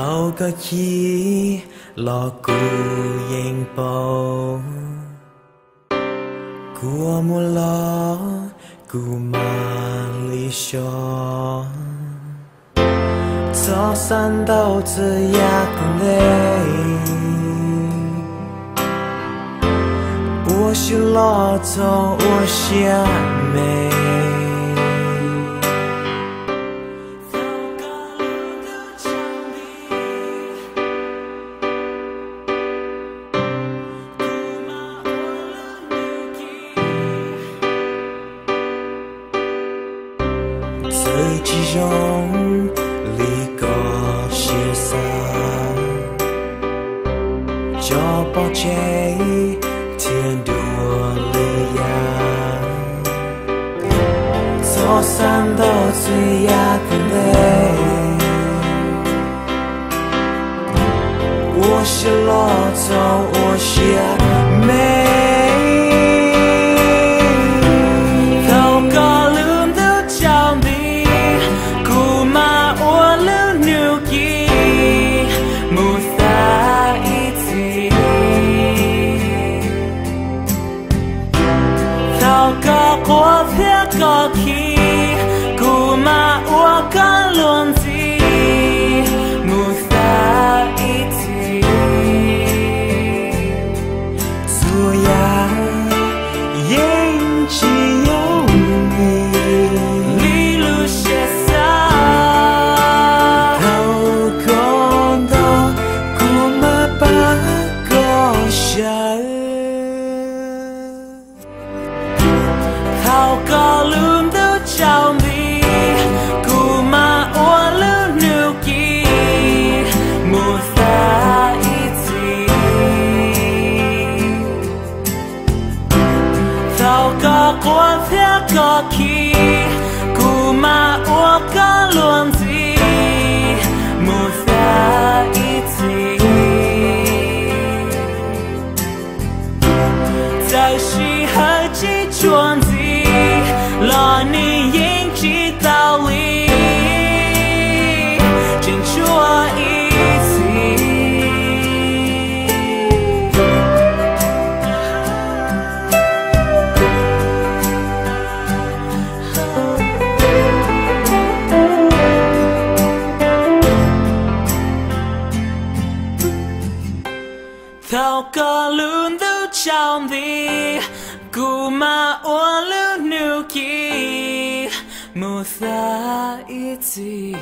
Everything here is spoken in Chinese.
เขาก็ขี้หลอกกูยังเป่ากูมัวล้อกูมา理想早散到这样的累我是老走我想美最集中离个写上叫宝剑天多力量走散到最压的累我是老走我想美我偏个去，古马我干乱子，木撒一起，所呀眼睛有你，里路写下，头空到古马把个下。好高lum都着迷，古马我路牛基，木撒一起，好高我偏个去，古马我干乱子，木撒一起，在是何几转子。让你应知道理，珍珠我一起。头个轮都着迷，古马我路牛基。木撒一起。